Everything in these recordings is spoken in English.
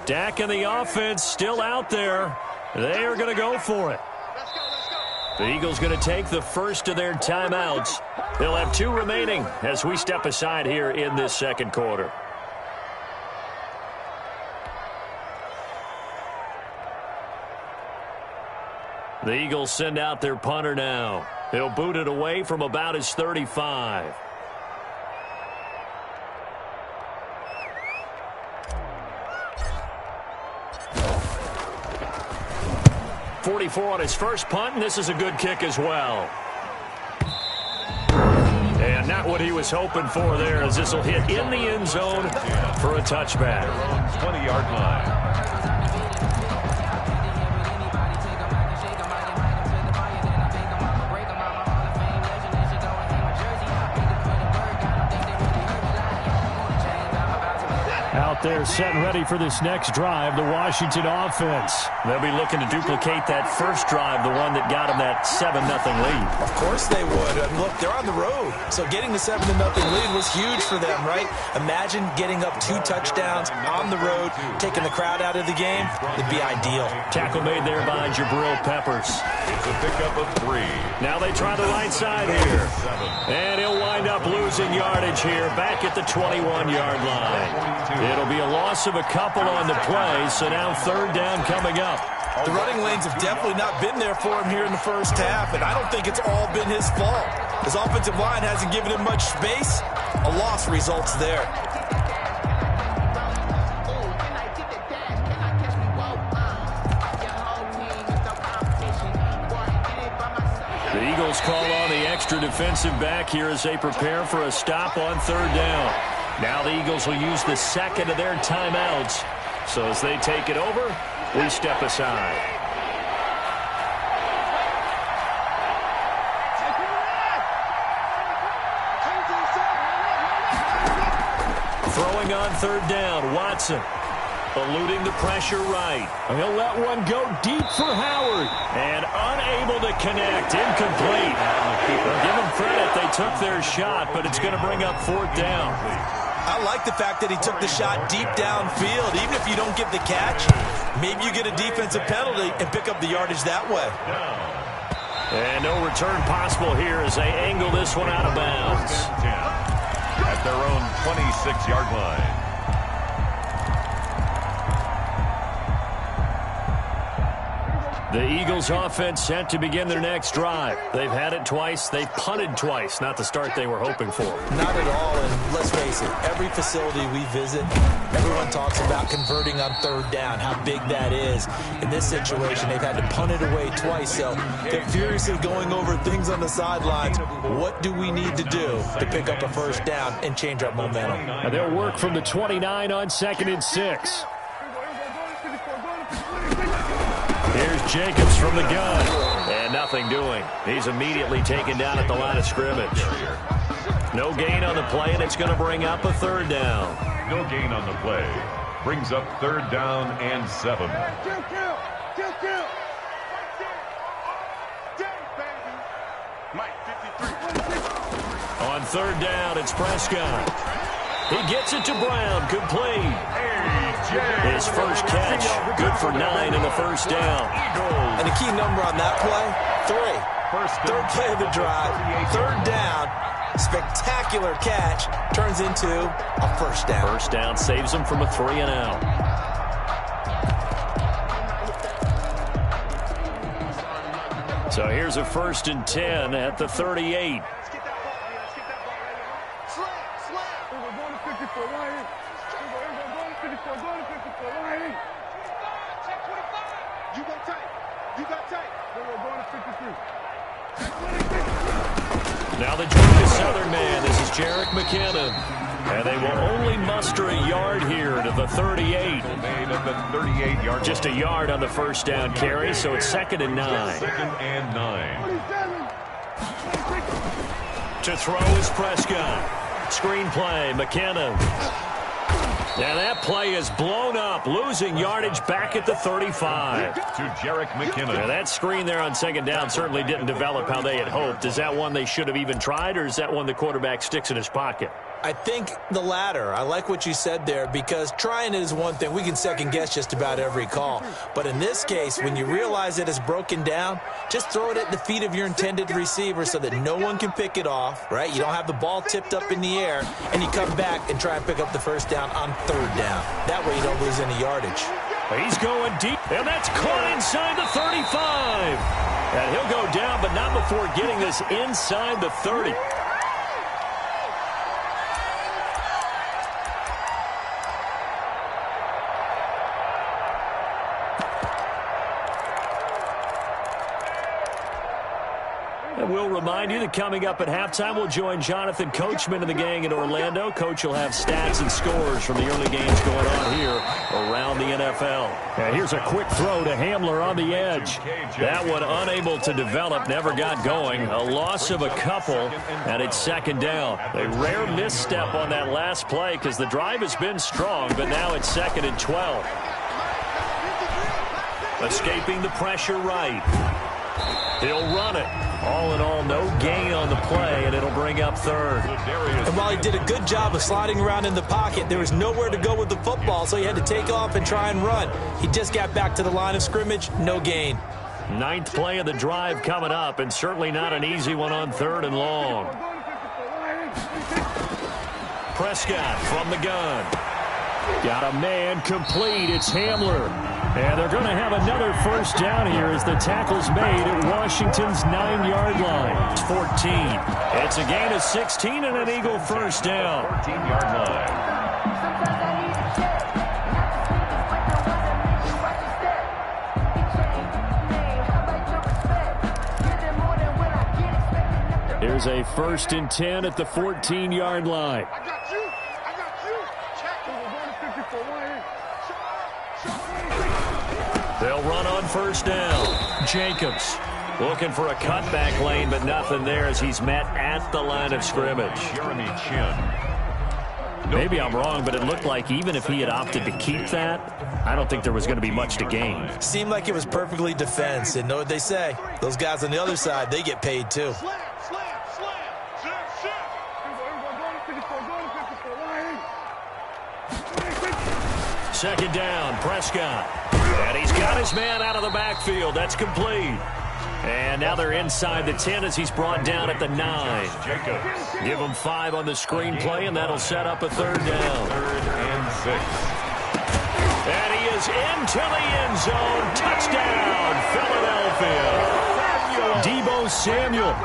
Dak and the offense still out there. They are going to go for it. The Eagles going to take the first of their timeouts. They'll have 2 remaining as we step aside here in this second quarter. The Eagles send out their punter now. He'll boot it away from about his 35. .44 on his first punt, and this is a good kick as well. And not what he was hoping for there, as this will hit in the end zone for a touchback. 20-yard line. Out there set and ready for this next drive, the Washington offense. They'll be looking to duplicate that first drive, the one that got them that 7-0 lead. Of course they would. And look, they're on the road, so getting the 7-0 lead was huge for them, right? Imagine getting up 2 touchdowns on the road, taking the crowd out of the game. It'd be ideal. Tackle made there by Jabril Peppers. It's a pickup of 3. Now they try the right side here. And he'll wind up losing yardage here back at the 21-yard line. It'll be a loss of a couple on the play, so now 3rd down coming up. The running lanes have definitely not been there for him here in the first half, and I don't think it's all been his fault. His offensive line hasn't given him much space. A loss results there. The Eagles call on the extra defensive back here as they prepare for a stop on 3rd down. Now the Eagles will use the second of their timeouts. So as they take it over, we step aside. Throwing on 3rd down, Watson. Eluding the pressure right. He'll let one go deep for Howard. And unable to connect. Incomplete. Give them credit. They took their shot, but it's going to bring up 4th down. I like the fact that he took the shot deep downfield. Even if you don't get the catch, maybe you get a defensive penalty and pick up the yardage that way. And no return possible here as they angle this one out of bounds. At their own 26-yard line. The Eagles offense set to begin their next drive. They've had it twice. They've punted twice. Not the start they were hoping for. Not at all, and let's face it, every facility we visit, everyone talks about converting on 3rd down, how big that is. In this situation, they've had to punt it away twice, so they're furiously going over things on the sidelines. What do we need to do to pick up a 1st down and change our momentum? And they'll work from the 29 on 2nd and 6. Here's Jacobs from the gun. And nothing doing. He's immediately taken down at the line of scrimmage. No gain on the play, and it's going to bring up a 3rd down. No gain on the play. Brings up 3rd down and 7. On 3rd down, it's Prescott. He gets it to Brown. Complete. His first catch. Good for 9 in the 1st down. And the key number on that play, 3. 3rd play of the drive. 3rd down. Spectacular catch. Turns into a 1st down. 1st down saves him from a 3 and out. So here's a 1st and 10 at the 38. Now the Georgia Southern man. This is J3 McKinnon. And they will only muster a yard here to the 38. Made at the 38-yard. Just a yard on the 1st down carry, so it's 2nd and 9. 2nd and 9. To throw is Prescott. Screen play, McKinnon. And that play is blown up, losing yardage back at the 35. To J3 McKinnon. Now that screen there on 2nd down certainly didn't develop how they had hoped. Is that one they should have even tried, or is that one the quarterback sticks in his pocket? I think the latter. I like what you said there, because trying it is one thing. We can second-guess just about every call. But in this case, when you realize it is broken down, just throw it at the feet of your intended receiver so that no one can pick it off, right? You don't have the ball tipped up in the air, and you come back and try and pick up the first down on third down. That way you don't lose any yardage. He's going deep, and that's caught inside the 35. And he'll go down, but not before getting this inside the 30. And we'll remind you that coming up at halftime, we'll join Jonathan Coachman and the gang in Orlando. Coach will have stats and scores from the early games going on here around the NFL. And here's a quick throw to Hamler on the edge. That one unable to develop, never got going. A loss of a couple, and it's second down. A rare misstep on that last play because the drive has been strong, but now it's 2nd and 12. Escaping the pressure right. He'll run it. All in all, no gain on the play, and it'll bring up third. And while he did a good job of sliding around in the pocket, there was nowhere to go with the football, so he had to take off and try and run. He just got back to the line of scrimmage, no gain. 9th play of the drive coming up, and certainly not an easy one on 3rd and long. Prescott from the gun. Got a man complete. It's Hamler. And they're going to have another first down here as the tackle's made at Washington's 9-yard line. It's 14. It's a gain of 16 and an Eagle first down. 14-yard line. Here's a 1st and 10 at the 14-yard line. They'll run on first down. Jacobs looking for a cutback lane, but nothing there as he's met at the line of scrimmage. Jeremy Chin. Maybe I'm wrong, but it looked like even if he had opted to keep that, I don't think there was going to be much to gain. Seemed like it was perfectly defense, and know what they say. Those guys on the other side, they get paid too. Second down, Prescott. And he's got his man out of the backfield. That's complete. And now they're inside the 10 as he's brought down at the 9. Jacobs. Give him 5 on the screenplay, and that'll set up a 3rd down. 3rd and 6. And he is into the end zone. Touchdown, Philadelphia. Deebo Samuel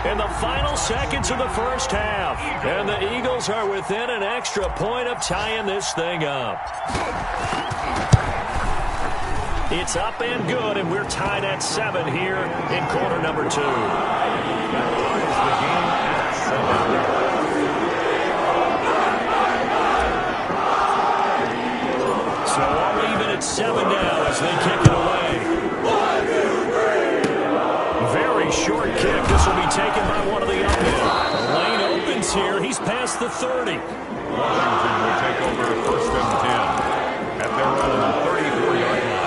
in the final seconds of the first half. And the Eagles are within an extra point of tying this thing up. It's up and good, and we're tied at 7 here in quarter number 2. The game at 7. So all even at 7 now as they kick it away. Very short kick. This will be taken by one of the uphill. The lane opens here. He's past the 30. Washington will take over 1st and 10 at their own 34-yard line.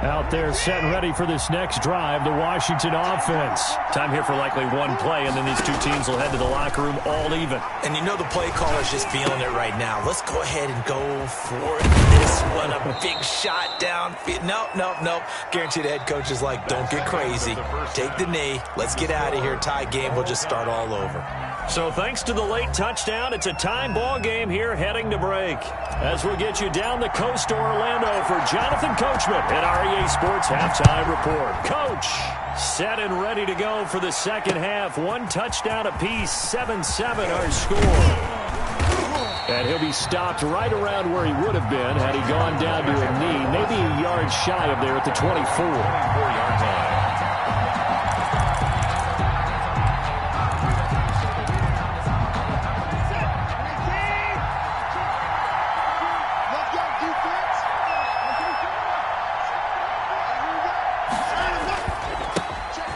Out there set and ready for this next drive, the Washington offense. Time here for likely one play, and then these two teams will head to the locker room all even. And you know the play caller's just feeling it right now. Let's go ahead and go for this one. A big shot downfield. Nope. Guaranteed the head coach is like, don't get crazy. Take the knee. Let's get out of here. Tie game. We'll just start all over. So thanks to the late touchdown, it's a time ball game here heading to break. As we'll get you down the coast to Orlando for Jonathan Coachman at our EA Sports Halftime Report. Coach, set and ready to go for the second half. 1 touchdown apiece, 7-7 our score. And he'll be stopped right around where he would have been had he gone down to a knee, maybe a yard shy of there at the 24. 24-yard line.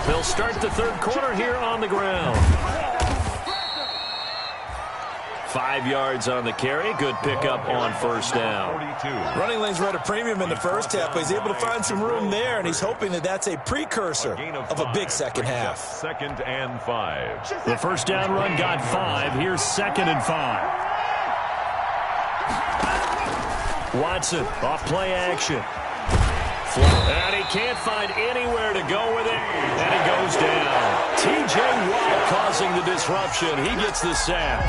They'll start the third quarter here on the ground. 5 yards on the carry. Good pickup on first down. 42. Running lanes were at a premium in the first half, but he's able to find some room there, and he's hoping that that's a precursor of a big second half. Second and 5. The first down run got 5. Here's second and 5. Watson off play action. And he can't find anywhere to go with it, and he goes down. J3yEWiiN's causing the disruption. He gets the sack.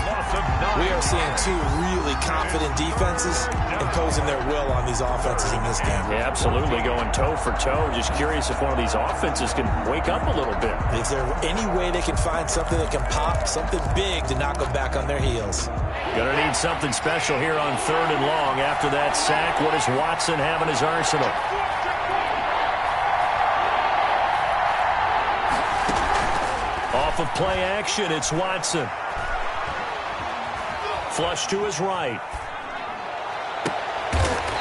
We are seeing two really confident defenses imposing their will on these offenses in this game. Yeah, absolutely, going toe for toe. Just curious if one of these offenses can wake up a little bit. Is there any way they can find something that can pop, something big to knock them back on their heels? Gonna need something special here on 3rd and long. After that sack, what does Watson have in his arsenal? Off of play action, it's Watson. Flush to his right.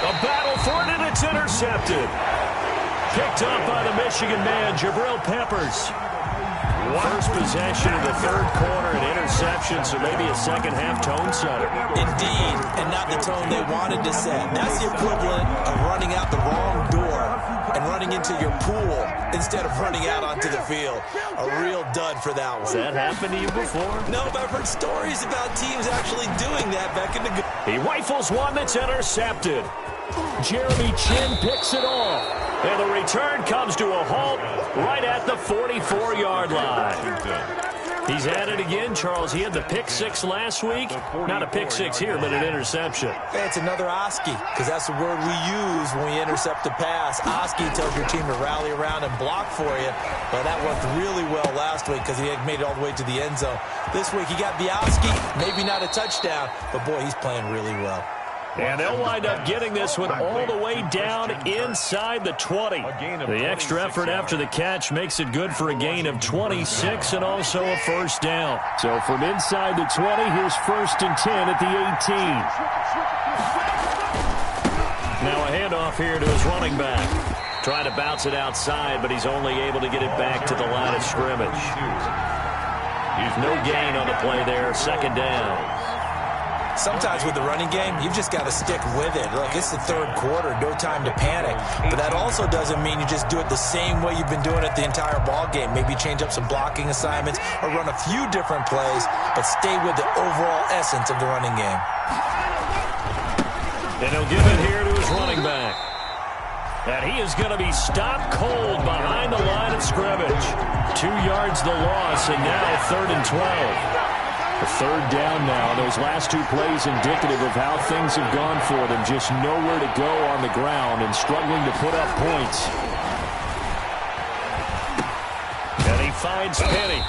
A battle for it, and it's intercepted. Picked up by the Michigan man, Jabril Peppers. First possession of the 3rd quarter, an interception, so maybe a second-half tone setter. Indeed, and not the tone they wanted to set. That's the equivalent of running out the wrong door and running into your pool instead of running out onto the field. A real dud for that one. Has that happened to you before? No, but I've heard stories about teams actually doing that back in the... He rifles one that's intercepted. Jeremy Chin picks it off. And the return comes to a halt right at the 44-yard line. He's at it again, Charles. He had the pick 6 last week. Not a pick 6 here, but an interception. Hey, it's another Oski, because that's the word we use when we intercept a pass. Oski tells your team to rally around and block for you. But that worked really well last week because he had made it all the way to the end zone. This week he got Oski, maybe not a touchdown, but boy, he's playing really well. And they'll wind up getting this one all the way down inside the 20. The extra effort after the catch makes it good for a gain of 26 and also a first down. So from inside the 20, here's 1st and 10 at the 18. Now a handoff here to his running back. Trying to bounce it outside, but he's only able to get it back to the line of scrimmage. No gain on the play there, 2nd down. Sometimes with the running game, you've just got to stick with it. Look, it's the 3rd quarter, no time to panic. But that also doesn't mean you just do it the same way you've been doing it the entire ball game. Maybe change up some blocking assignments or run a few different plays, but stay with the overall essence of the running game. And he'll give it here to his running back. And he is going to be stopped cold behind the line of scrimmage. 2 yards the loss, and now 3rd and 12. A 3rd down now. Those last 2 plays indicative of how things have gone for them. Just nowhere to go on the ground and struggling to put up points. And he finds Penny.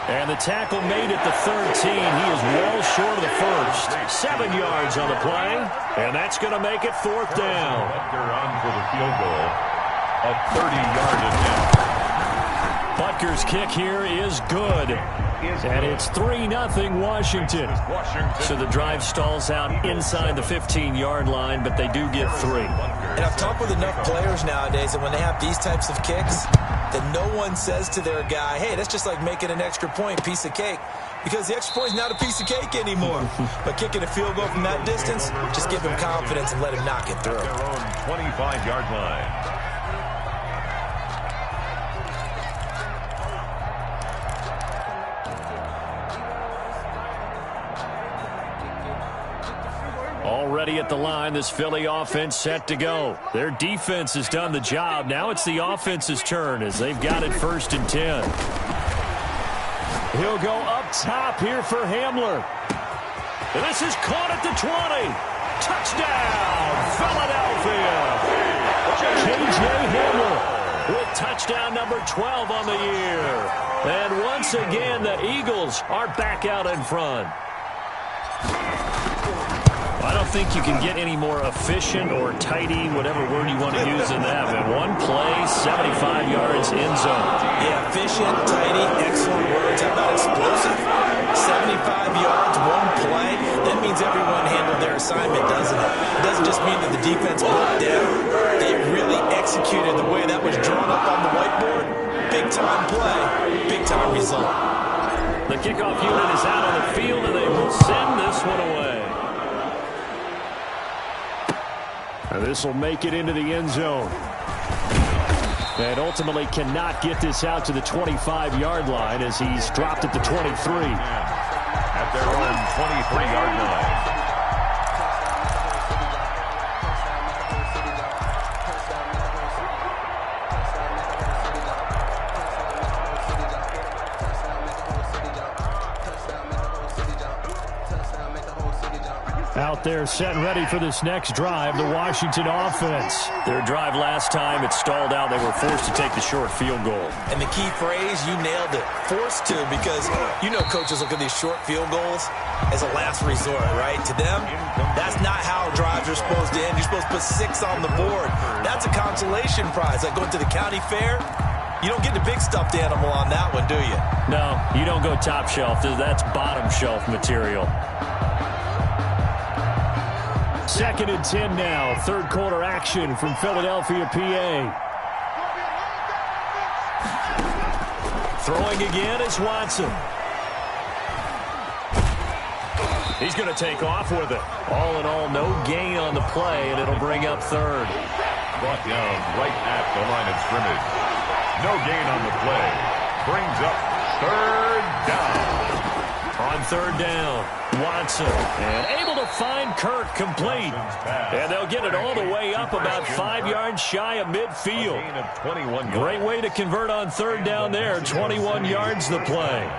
And the tackle made at the 13. He is well short of the first. 7 yards on the play. And that's going to make it 4th down. Butker on for the field goal. A 30-yard attempt. Butker's kick here is good. And it's 3-0 Washington. So the drive stalls out inside the 15-yard line, but they do get 3. And I've talked with enough players nowadays that when they have these types of kicks, that no one says to their guy, hey, that's just like making an extra point, piece of cake. Because the extra point is not a piece of cake anymore. But kicking a field goal from that distance, just give him confidence and let him knock it through. Their own 25-yard line. Already at the line, this Philly offense set to go. Their defense has done the job. Now it's the offense's turn as they've got it 1st and 10. He'll go up top here for Hamler. And this is caught at the 20. Touchdown, Philadelphia. J3 Hamler with touchdown number 12 on the year. And once again, the Eagles are back out in front. I don't think you can get any more efficient or tidy, whatever word you want to use in that. But one play, 75 yards in zone. Yeah, efficient, tidy, excellent words. How about explosive? 75 yards, one play. That means everyone handled their assignment, doesn't it? It doesn't just mean that the defense broke down. They really executed the way that was drawn up on the whiteboard. Big-time play, big-time result. The kickoff unit is out on the field, and they will send this one away. And this will make it into the end zone. And ultimately cannot get this out to the 25-yard line as he's dropped at the 23. At their own 23-yard line. Out there set and ready for this next drive, the Washington offense. Their drive last time, it stalled out. They were forced to take the short field goal. And the key phrase, you nailed it, forced to, because you know coaches look at these short field goals as a last resort, right? To them, that's not how drives are supposed to end. You're supposed to put 6 on the board. That's a consolation prize. Like going to the county fair, you don't get the big stuffed animal on that one, do you? No, you don't go top shelf. That's bottom shelf material. 2nd and 10 now. Third quarter action from Philadelphia, PA. Throwing again is Watson. He's going to take off with it. All in all, no gain on the play, and it'll bring up third. Brought down right at the line of scrimmage. No gain on the play. Brings up third down. On third down, Watson. And able to find Kirk complete. And they'll get it all the way up about 5 yards shy of midfield. Great way to convert on third down there. 21 yards the play.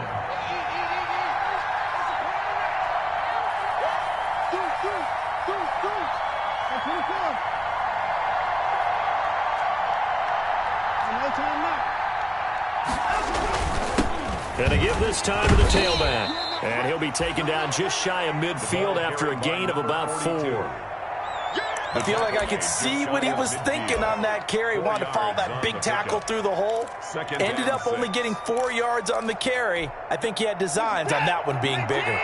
Going to give this time to the tailback. And he'll be taken down just shy of midfield after a gain of about 4. I feel like I could see what he was thinking on that carry. Wanted to follow that big tackle through the hole. Ended up only getting 4 yards on the carry. I think he had designs on that one being bigger.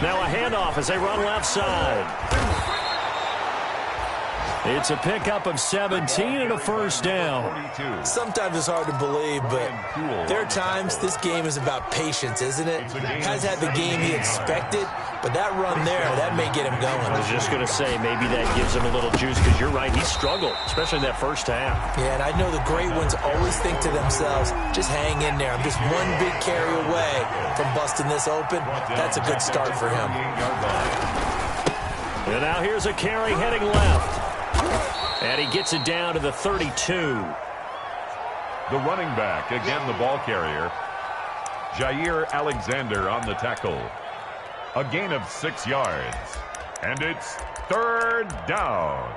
Now a handoff as they run left side. It's a pickup of 17 and a first down. Sometimes it's hard to believe, but there are times this game is about patience, isn't it? Has had the game he expected, but that run there, that may get him going. I was just going to say, maybe that gives him a little juice, because you're right, he struggled, especially in that first half. Yeah, and I know the great ones always think to themselves, just hang in there. I'm just one big carry away from busting this open. That's a good start for him. And now here's a carry heading left. And he gets it down to the 32. The running back, again the ball carrier. Jair Alexander on the tackle. A gain of 6 yards. And it's third down.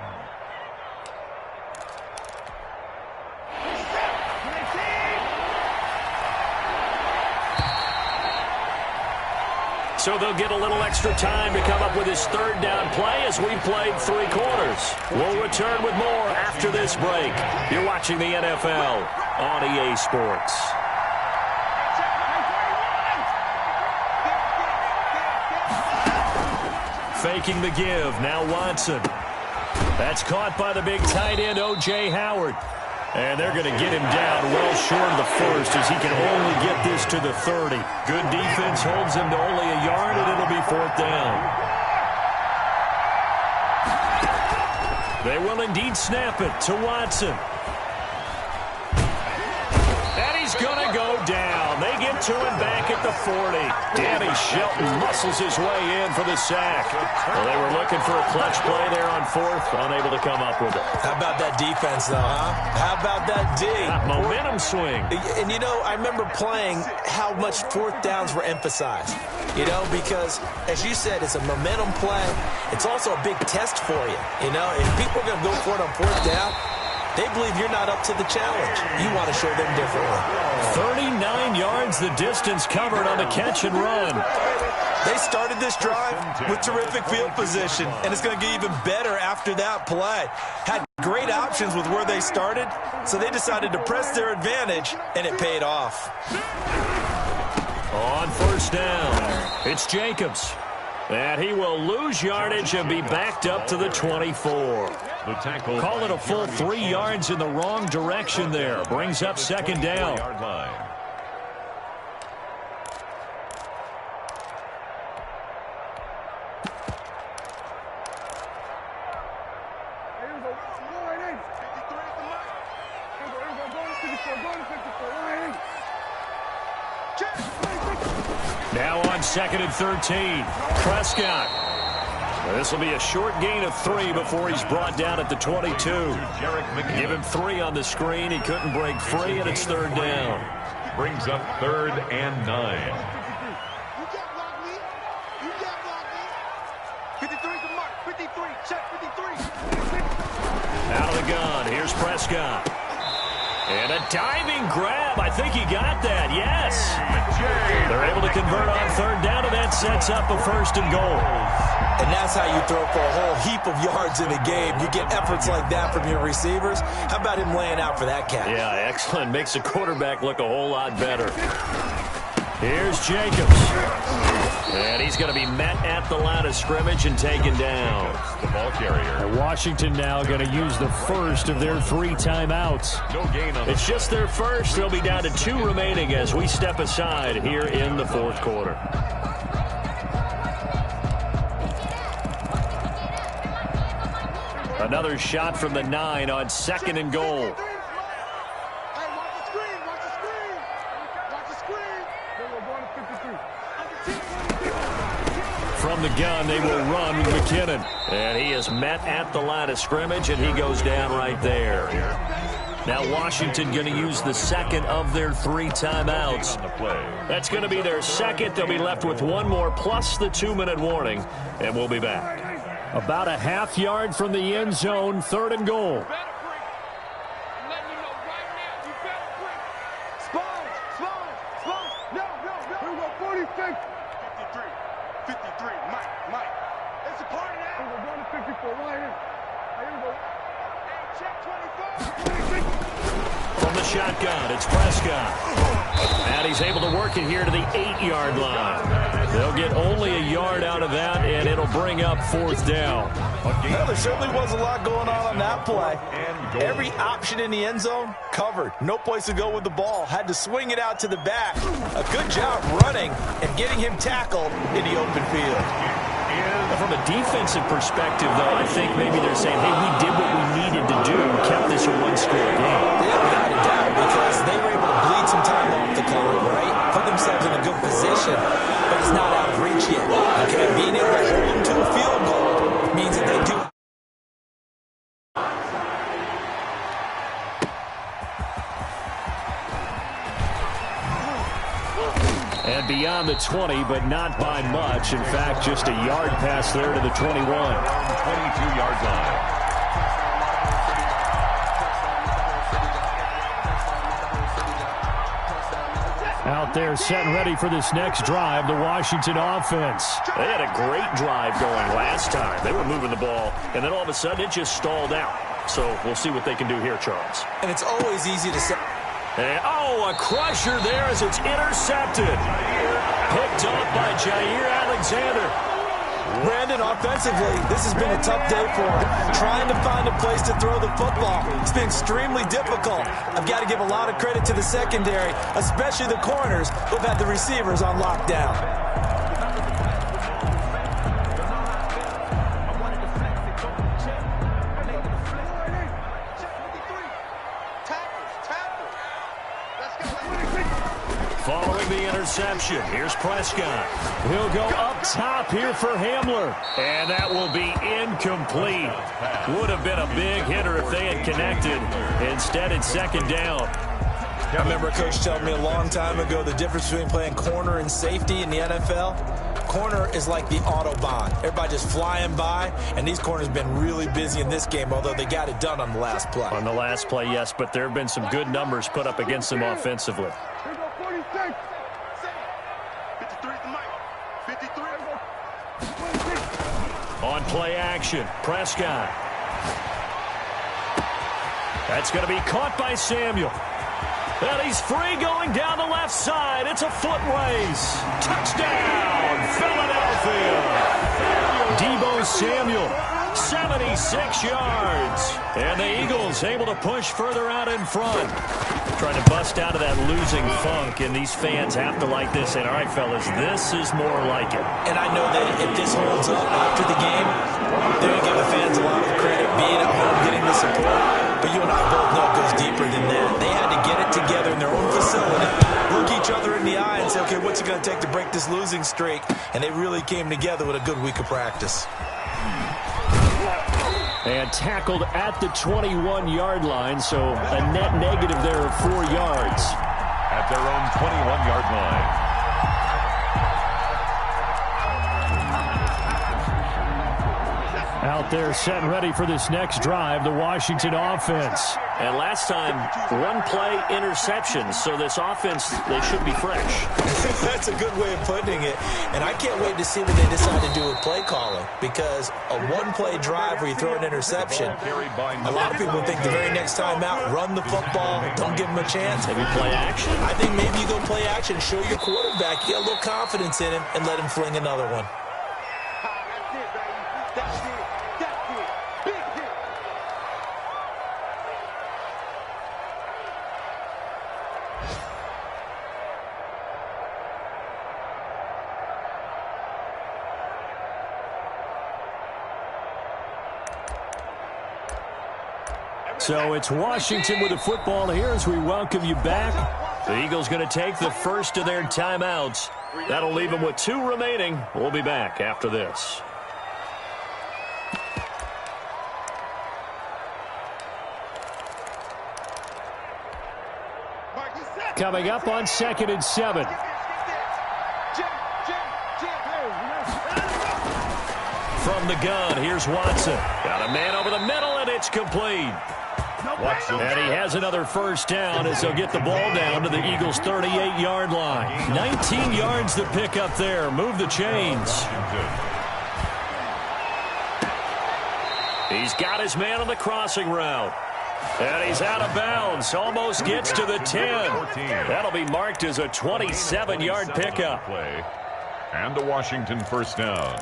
So they'll get a little extra time to come up with his third down play as we played 3 quarters. We'll return with more after this break. You're watching the NFL on EA Sports. Faking the give. Now Watson. That's caught by the big tight end, O.J. Howard. And they're going to get him down well short of the first as he can only get this to the 30. Good defense holds him to only a yard, and it'll be 4th down. They will indeed snap it to Watson. And he's going to go down. They get to him back at the 40. Danny Shelton muscles his way in for the sack. Well, they were looking for a clutch play there on 4th, unable to come up with it. How about that defense, though, huh? How about that D? Momentum swing. And, you know, I remember playing how much 4th downs were emphasized. You know, because, as you said, it's a momentum play. It's also a big test for you. You know, if people are going to go for it on 4th down, they believe you're not up to the challenge. You want to show them differently. 39 yards the distance covered on the catch and run. They started this drive with terrific field position, and it's going to get even better after that play. Had great options with where they started, so they decided to press their advantage, and it paid off. On 1st down, it's Jacobs. And he will lose yardage and be backed up to the 24. The tackle. Call it a full 3 yards in the wrong direction there. Brings up second down. Now on 2nd and 13. Prescott. This will be a short gain of 3 before he's brought down at the 22. Give him 3 on the screen. He couldn't break free, and it's 3rd down. Brings up 3rd and 9. You can't block me. You can't block me. 53 to mark. 53. Check 53. Out of the gun. Here's Prescott. And a diving grab. I think he got that. Yes. They're able to convert on 3rd down, and that sets up a 1st and goal. And that's how you throw for a whole heap of yards in a game. You get efforts like that from your receivers. How about him laying out for that catch? Yeah, excellent. Makes the quarterback look a whole lot better. Here's Jacobs. And he's going to be met at the line of scrimmage and taken down. The ball carrier. And Washington now going to use the first of their 3 timeouts. No gain on It's just their first. They'll be down to 2 remaining as we step aside here in the 4th quarter. Another shot from the 9 on 2nd and goal. From the gun, they will run with McKinnon. And he is met at the line of scrimmage, and he goes down right there. Now Washington going to use the 2nd of their 3 timeouts. That's going to be their 2nd. They'll be left with 1 more plus the 2-minute warning, and we'll be back. About a half yard from the end zone, 3rd and goal. From the shotgun, it's Prescott. And he's able to work it here to the 8-yard line. They'll get only a yard out of that, and it'll bring up 4th down. Well, there certainly was a lot going on that play. Every option in the end zone covered. No place to go with the ball. Had to swing it out to the back. A good job running and getting him tackled in the open field. From a defensive perspective, though, I think maybe they're saying, hey, we did what we needed to do, kept this a 1-score game. Yeah, without a doubt, because they were able to bleed some time off the clock, right? Put themselves in a good position, but it's not out of reach yet. Okay, being able to hold them to a field goal means that they do. And beyond the 20, but not by much. In fact, just a yard pass there to the 21. 22-yard line. Out there set and ready for this next drive, the Washington offense. They had a great drive going last time. They were moving the ball, and then all of a sudden it just stalled out. So we'll see what they can do here, Charles. And it's always easy to say. And, a crusher there as it's intercepted. Picked off by J3yEWiiN's. Brandon, offensively, this has been a tough day for him. Trying to find a place to throw the football. It's been extremely difficult. I've got to give a lot of credit to the secondary, especially the corners who've had the receivers on lockdown. Following the interception, here's Prescott. He'll go up top here for Hamler. And that will be incomplete. Would have been a big hitter if they had connected. Instead, it's 2nd down. I remember a coach telling me a long time ago the difference between playing corner and safety in the NFL. Corner is like the Autobahn. Everybody just flying by, and these corners have been really busy in this game, although they got it done on the last play. On the last play, yes, but there have been some good numbers put up against them offensively. On play action, Prescott. That's going to be caught by Samuel. And he's free going down the left side. It's a foot race. Touchdown, Philadelphia. Deebo Samuel, 76 yards. And the Eagles able to push further out in front. Trying to bust out of that losing funk, and these fans have to like this. And all right, fellas, this is more like it. And I know that if this holds up after the game, they're going to give the fans a lot of credit, being at home, getting the support. But you and I both know it goes deeper than that. They had to get it together in their own facility, look each other in the eye and say, okay, what's it going to take to break this losing streak? And they really came together with a good week of practice. And tackled at the 21-yard line, so a net negative there of 4 yards. At their own 21-yard line. Out there set and ready for this next drive, the Washington offense. And last time, one play interception, so this offense, they should be fresh. That's a good way of putting it. And I can't wait to see what they decide to do with play calling, because a one-play drive where you throw an interception, a lot of people think the very next time out, run the football, don't give them a chance. Maybe play action? I think maybe you go play action, show your quarterback, you get a little confidence in him, and let him fling another one. So it's Washington with the football here as we welcome you back. The Eagles going to take the first of their timeouts. That'll leave them with 2 remaining. We'll be back after this. Coming up on 2nd and 7. From the gun, here's Watson. Got a man over the middle, and it's complete. Watson. And he has another first down as they'll get the ball down to the Eagles' 38-yard line. 19 yards to pick up there. Move the chains. He's got his man on the crossing route. And he's out of bounds. Almost gets to the 10. That'll be marked as a 27-yard pickup. And the Washington first down.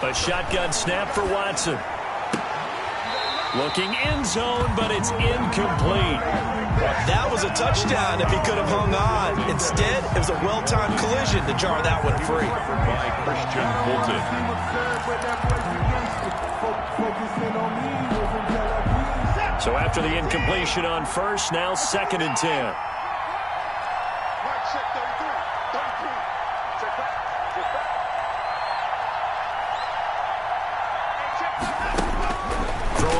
A shotgun snap for Watson. Looking end zone, but it's incomplete. That was a touchdown if he could have hung on. Instead, it was a well-timed collision to jar that one free. By Christian Fulton. So after the incompletion on first, now 2nd and 10.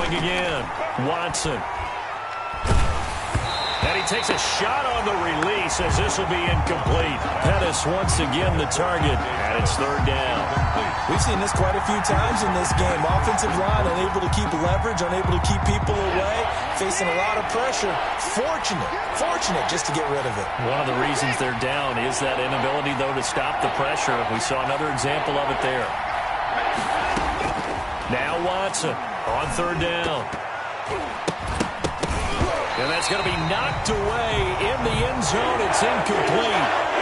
Again, Watson. And he takes a shot on the release as this will be incomplete. Pettis once again the target, and it's 3rd down. We've seen this quite a few times in this game. Offensive line unable to keep leverage, unable to keep people away, facing a lot of pressure. Fortunate just to get rid of it. One of the reasons they're down is that inability, though, to stop the pressure. We saw another example of it there. Now Watson on 3rd down. And that's going to be knocked away in the end zone. It's incomplete.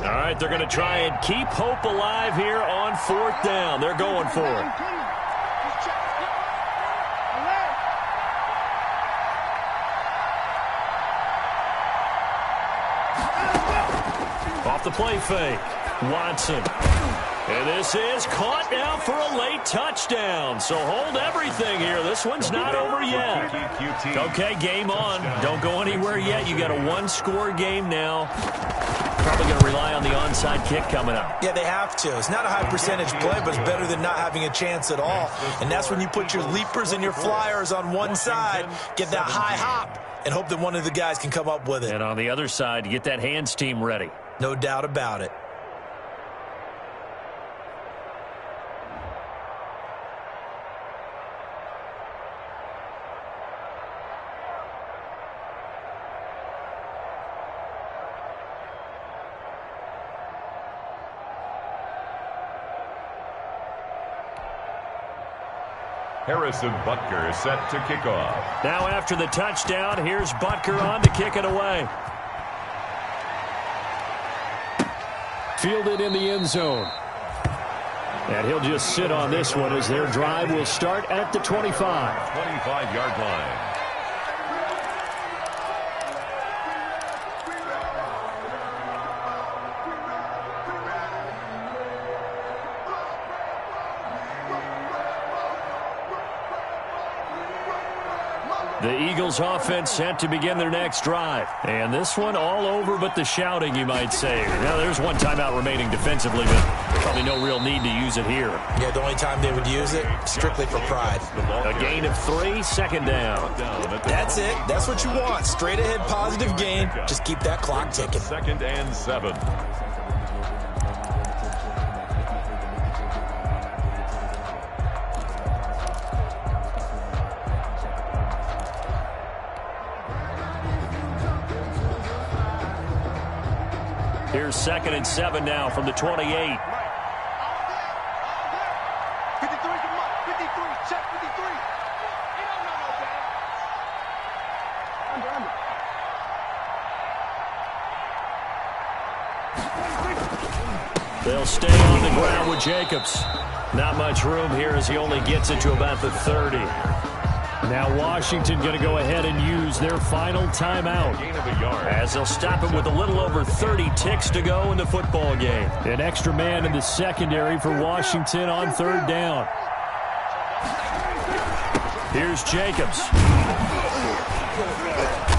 All right, they're going to try and keep hope alive here on 4th down. They're going for it. Off the play fake, Watson. And this is caught now for a late touchdown. So hold everything here. This one's not over yet. Okay, game on. Don't go anywhere yet. You got a 1-score game now. Probably going to rely on the onside kick coming up. Yeah, they have to. It's not a high percentage play, but it's better than not having a chance at all. And that's when you put your leapers and your flyers on one side, get that high hop, and hope that one of the guys can come up with it. And on the other side, get that hands team ready. No doubt about it. Harrison Butker set to kick off. Now after the touchdown, here's Butker on to kick it away. Fielded in the end zone. And he'll just sit on this one as their drive will start at the 25. 25-yard line. The Eagles offense set to begin their next drive. And this one all over but the shouting, you might say. Now, there's one timeout remaining defensively, but probably no real need to use it here. Yeah, the only time they would use it, strictly for pride. A gain of 3, second down. That's it. That's what you want. Straight ahead positive gain. Just keep that clock ticking. 2nd and 7. Here's 2nd and 7 now from the 28. 53 to Mark. 53. Check 53. He don't know no better. They'll stay on the ground with Jacobs. Not much room here as he only gets it to about the 30. Now Washington going to go ahead and use their final timeout as they'll stop it with a little over 30 ticks to go in the football game. An extra man in the secondary for Washington on 3rd down. Here's Jacobs.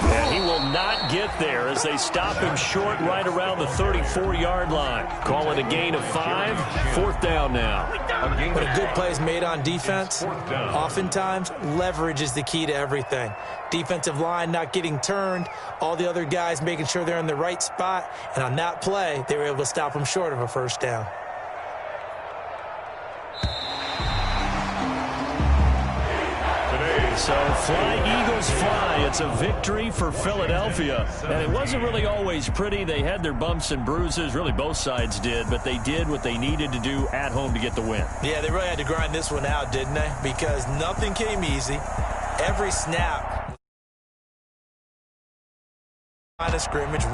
And he will not get there as they stop him short right around the 34-yard line. Call it a gain of 5, 4th down now. When a good play is made on defense, oftentimes leverage is the key to everything. Defensive line not getting turned, all the other guys making sure they're in the right spot, and on that play, they were able to stop them short of a 1st down. So fly, Eagles fly. It's a victory for Philadelphia. And it wasn't really always pretty. They had their bumps and bruises. Really, both sides did. But they did what they needed to do at home to get the win. Yeah, they really had to grind this one out, didn't they? Because nothing came easy. Every snap, line of scrimmage.